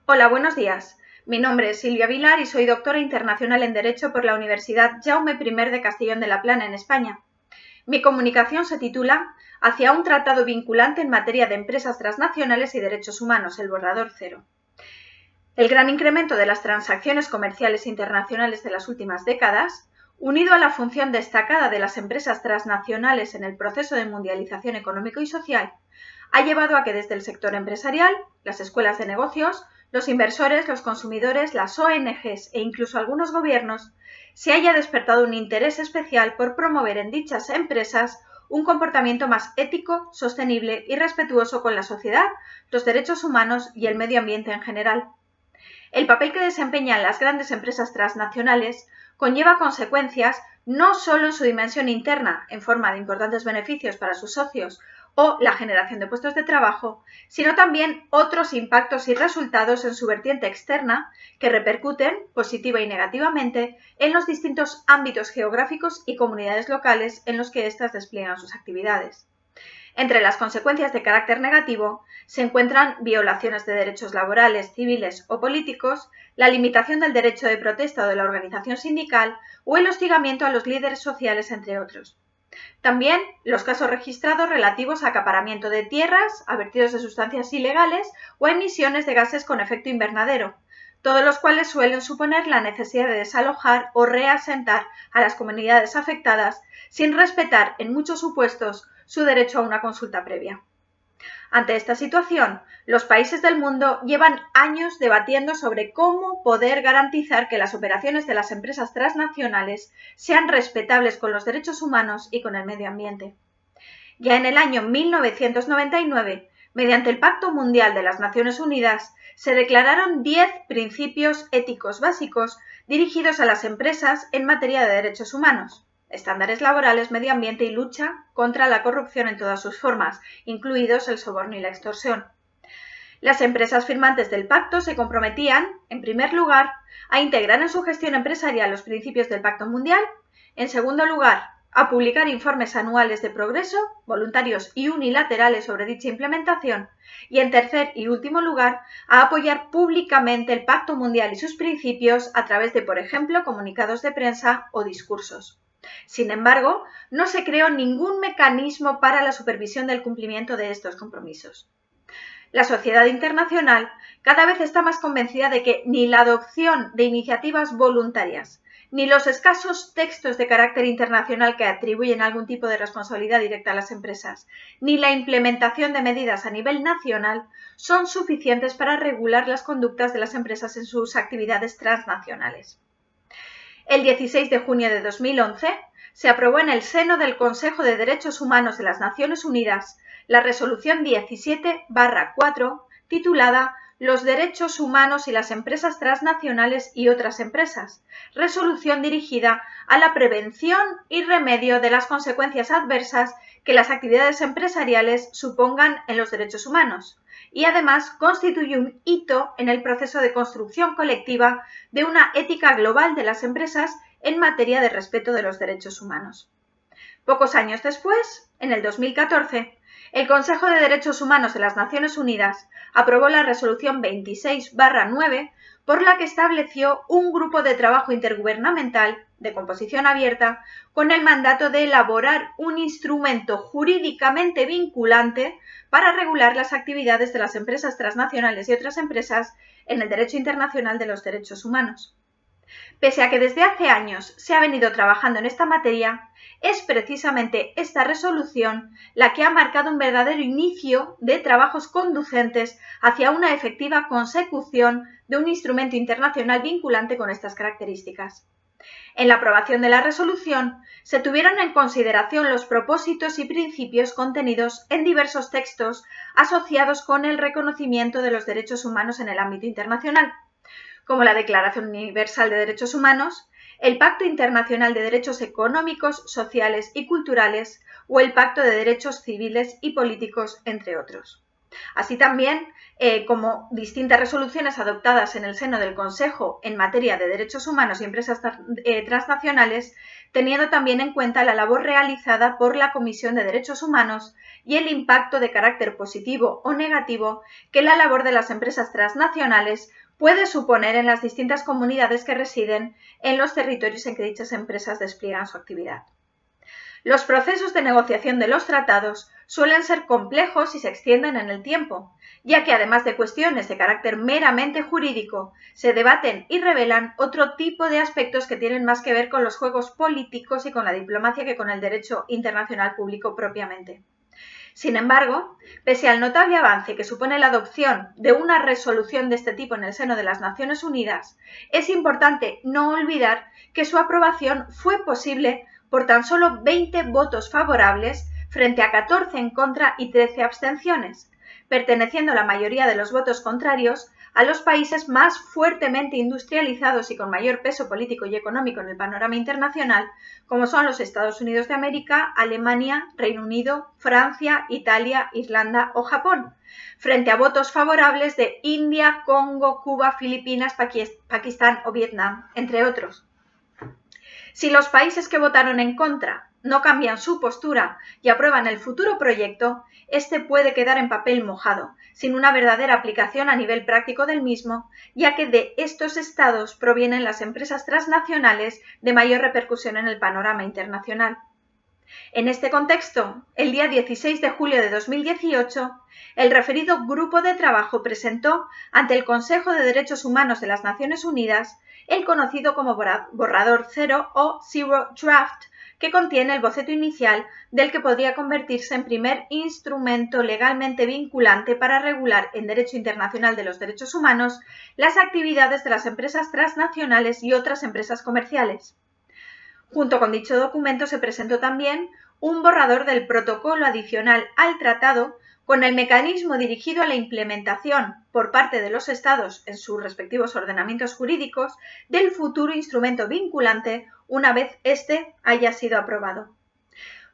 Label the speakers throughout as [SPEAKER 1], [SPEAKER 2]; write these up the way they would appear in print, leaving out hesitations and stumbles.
[SPEAKER 1] Hola, buenos días. Mi nombre es Silvia Vilar y soy doctora internacional en Derecho por la Universidad Jaume I de Castellón de la Plana, en España. Mi comunicación se titula Hacia un tratado vinculante en materia de empresas transnacionales y derechos humanos, el borrador cero. El gran incremento de las transacciones comerciales internacionales de las últimas décadas, unido a la función destacada de las empresas transnacionales en el proceso de mundialización económico y social, ha llevado a que desde el sector empresarial, las escuelas de negocios, los inversores, los consumidores, las ONGs e incluso algunos gobiernos se haya despertado un interés especial por promover en dichas empresas un comportamiento más ético, sostenible y respetuoso con la sociedad, los derechos humanos y el medio ambiente en general. El papel que desempeñan las grandes empresas transnacionales conlleva consecuencias no solo en su dimensión interna, en forma de importantes beneficios para sus socios o la generación de puestos de trabajo, sino también otros impactos y resultados en su vertiente externa que repercuten, positiva y negativamente, en los distintos ámbitos geográficos y comunidades locales en los que éstas despliegan sus actividades. Entre las consecuencias de carácter negativo se encuentran violaciones de derechos laborales, civiles o políticos, la limitación del derecho de protesta o de la organización sindical o el hostigamiento a los líderes sociales, entre otros. También los casos registrados relativos a acaparamiento de tierras, a vertidos de sustancias ilegales o a emisiones de gases con efecto invernadero, todos los cuales suelen suponer la necesidad de desalojar o reasentar a las comunidades afectadas sin respetar, en muchos supuestos, su derecho a una consulta previa. Ante esta situación, los países del mundo llevan años debatiendo sobre cómo poder garantizar que las operaciones de las empresas transnacionales sean respetables con los derechos humanos y con el medio ambiente. Ya en el año 1999, mediante el Pacto Mundial de las Naciones Unidas, se declararon 10 principios éticos básicos dirigidos a las empresas en materia de derechos humanos, estándares laborales, medio ambiente y lucha contra la corrupción en todas sus formas, incluidos el soborno y la extorsión. Las empresas firmantes del pacto se comprometían, en primer lugar, a integrar en su gestión empresarial los principios del Pacto Mundial, en segundo lugar, a publicar informes anuales de progreso, voluntarios y unilaterales sobre dicha implementación, y en tercer y último lugar, a apoyar públicamente el Pacto Mundial y sus principios a través de, por ejemplo, comunicados de prensa o discursos. Sin embargo, no se creó ningún mecanismo para la supervisión del cumplimiento de estos compromisos. La sociedad internacional cada vez está más convencida de que ni la adopción de iniciativas voluntarias, ni los escasos textos de carácter internacional que atribuyen algún tipo de responsabilidad directa a las empresas, ni la implementación de medidas a nivel nacional son suficientes para regular las conductas de las empresas en sus actividades transnacionales. El 16 de junio de 2011 se aprobó en el seno del Consejo de Derechos Humanos de las Naciones Unidas la Resolución 17/4 titulada Los derechos humanos y las empresas transnacionales y otras empresas, resolución dirigida a la prevención y remedio de las consecuencias adversas que las actividades empresariales supongan en los derechos humanos, y además constituye un hito en el proceso de construcción colectiva de una ética global de las empresas en materia de respeto de los derechos humanos. Pocos años después, en el 2014, el Consejo de Derechos Humanos de las Naciones Unidas aprobó la Resolución 26/9 por la que estableció un grupo de trabajo intergubernamental de composición abierta con el mandato de elaborar un instrumento jurídicamente vinculante para regular las actividades de las empresas transnacionales y otras empresas en el derecho internacional de los derechos humanos. Pese a que desde hace años se ha venido trabajando en esta materia, es precisamente esta resolución la que ha marcado un verdadero inicio de trabajos conducentes hacia una efectiva consecución de un instrumento internacional vinculante con estas características. En la aprobación de la resolución se tuvieron en consideración los propósitos y principios contenidos en diversos textos asociados con el reconocimiento de los derechos humanos en el ámbito internacional, como la Declaración Universal de Derechos Humanos, el Pacto Internacional de Derechos Económicos, Sociales y Culturales o el Pacto de Derechos Civiles y Políticos, entre otros. Así también, como distintas resoluciones adoptadas en el seno del Consejo en materia de derechos humanos y empresas transnacionales, teniendo también en cuenta la labor realizada por la Comisión de Derechos Humanos y el impacto de carácter positivo o negativo que la labor de las empresas transnacionales puede suponer en las distintas comunidades que residen en los territorios en que dichas empresas despliegan su actividad. Los procesos de negociación de los tratados suelen ser complejos y se extienden en el tiempo, ya que además de cuestiones de carácter meramente jurídico, se debaten y revelan otro tipo de aspectos que tienen más que ver con los juegos políticos y con la diplomacia que con el derecho internacional público propiamente. Sin embargo, pese al notable avance que supone la adopción de una resolución de este tipo en el seno de las Naciones Unidas, es importante no olvidar que su aprobación fue posible por tan solo 20 votos favorables frente a 14 en contra y 13 abstenciones, perteneciendo la mayoría de los votos contrarios a los países más fuertemente industrializados y con mayor peso político y económico en el panorama internacional, como son los Estados Unidos de América, Alemania, Reino Unido, Francia, Italia, Irlanda o Japón, frente a votos favorables de India, Congo, Cuba, Filipinas, Pakistán o Vietnam, entre otros. Si los países que votaron en contra no cambian su postura y aprueban el futuro proyecto, este puede quedar en papel mojado, sin una verdadera aplicación a nivel práctico del mismo, ya que de estos estados provienen las empresas transnacionales de mayor repercusión en el panorama internacional. En este contexto, el día 16 de julio de 2018, el referido grupo de trabajo presentó ante el Consejo de Derechos Humanos de las Naciones Unidas el conocido como borrador cero o Zero Draft, que contiene el boceto inicial del que podría convertirse en primer instrumento legalmente vinculante para regular en derecho internacional de los derechos humanos las actividades de las empresas transnacionales y otras empresas comerciales. Junto con dicho documento se presentó también un borrador del protocolo adicional al tratado con el mecanismo dirigido a la implementación por parte de los Estados en sus respectivos ordenamientos jurídicos del futuro instrumento vinculante una vez éste haya sido aprobado.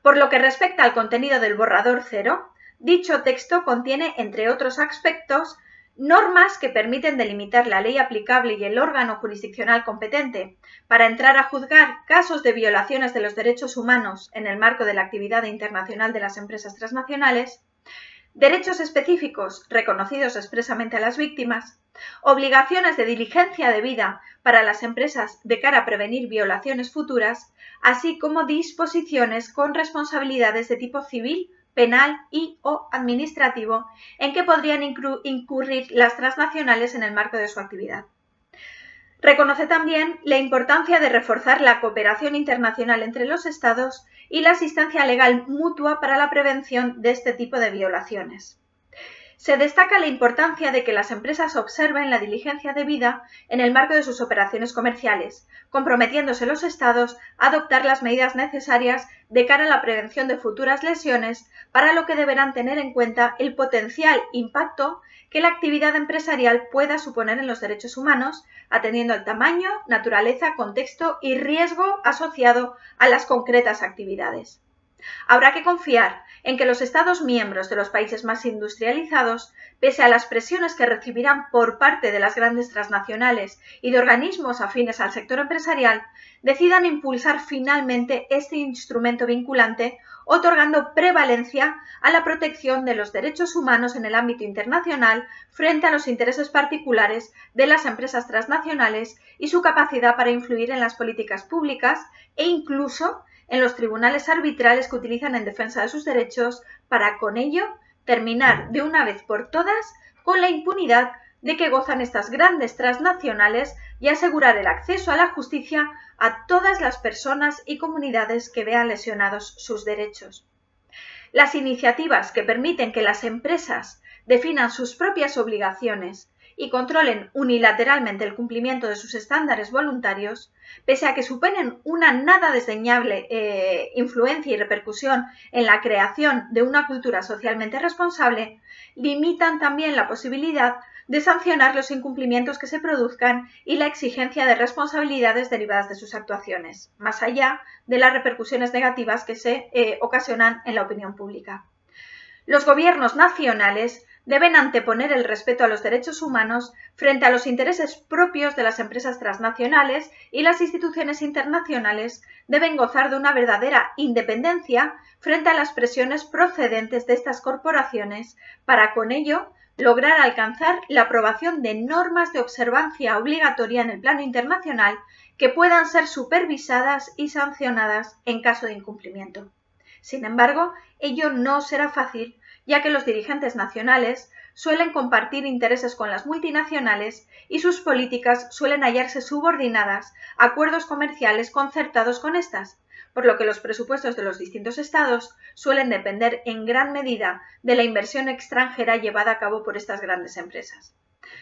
[SPEAKER 1] Por lo que respecta al contenido del borrador cero, dicho texto contiene, entre otros aspectos, normas que permiten delimitar la ley aplicable y el órgano jurisdiccional competente para entrar a juzgar casos de violaciones de los derechos humanos en el marco de la actividad internacional de las empresas transnacionales, derechos específicos reconocidos expresamente a las víctimas, obligaciones de diligencia debida para las empresas de cara a prevenir violaciones futuras, así como disposiciones con responsabilidades de tipo civil, penal y o administrativo en que podrían incurrir las transnacionales en el marco de su actividad. Reconoce también la importancia de reforzar la cooperación internacional entre los Estados y la asistencia legal mutua para la prevención de este tipo de violaciones. Se destaca la importancia de que las empresas observen la diligencia debida en el marco de sus operaciones comerciales, comprometiéndose los Estados a adoptar las medidas necesarias de cara a la prevención de futuras lesiones, para lo que deberán tener en cuenta el potencial impacto que la actividad empresarial pueda suponer en los derechos humanos, atendiendo al tamaño, naturaleza, contexto y riesgo asociado a las concretas actividades. Habrá que confiar en que los Estados miembros de los países más industrializados, pese a las presiones que recibirán por parte de las grandes transnacionales y de organismos afines al sector empresarial, decidan impulsar finalmente este instrumento vinculante, otorgando prevalencia a la protección de los derechos humanos en el ámbito internacional frente a los intereses particulares de las empresas transnacionales y su capacidad para influir en las políticas públicas e incluso en los tribunales arbitrales que utilizan en defensa de sus derechos, para con ello terminar de una vez por todas con la impunidad de que gozan estas grandes transnacionales y asegurar el acceso a la justicia a todas las personas y comunidades que vean lesionados sus derechos. Las iniciativas que permiten que las empresas definan sus propias obligaciones y controlen unilateralmente el cumplimiento de sus estándares voluntarios, pese a que suponen una nada desdeñable influencia y repercusión en la creación de una cultura socialmente responsable, limitan también la posibilidad de sancionar los incumplimientos que se produzcan y la exigencia de responsabilidades derivadas de sus actuaciones, más allá de las repercusiones negativas que se ocasionan en la opinión pública. Los gobiernos nacionales deben anteponer el respeto a los derechos humanos frente a los intereses propios de las empresas transnacionales y las instituciones internacionales deben gozar de una verdadera independencia frente a las presiones procedentes de estas corporaciones para con ello lograr alcanzar la aprobación de normas de observancia obligatoria en el plano internacional que puedan ser supervisadas y sancionadas en caso de incumplimiento. Sin embargo, ello no será fácil, ya que los dirigentes nacionales suelen compartir intereses con las multinacionales y sus políticas suelen hallarse subordinadas a acuerdos comerciales concertados con estas, por lo que los presupuestos de los distintos estados suelen depender en gran medida de la inversión extranjera llevada a cabo por estas grandes empresas.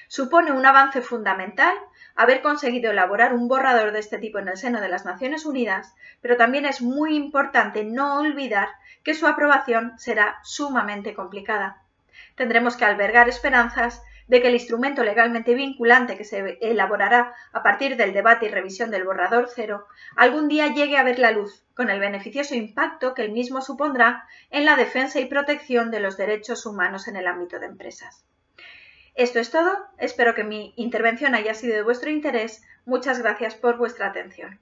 [SPEAKER 1] Supone un avance fundamental haber conseguido elaborar un borrador de este tipo en el seno de las Naciones Unidas, pero también es muy importante no olvidar que su aprobación será sumamente complicada. Tendremos que albergar esperanzas de que el instrumento legalmente vinculante que se elaborará a partir del debate y revisión del borrador cero algún día llegue a ver la luz, con el beneficioso impacto que el mismo supondrá en la defensa y protección de los derechos humanos en el ámbito de empresas. Esto es todo, espero que mi intervención haya sido de vuestro interés. Muchas gracias por vuestra atención.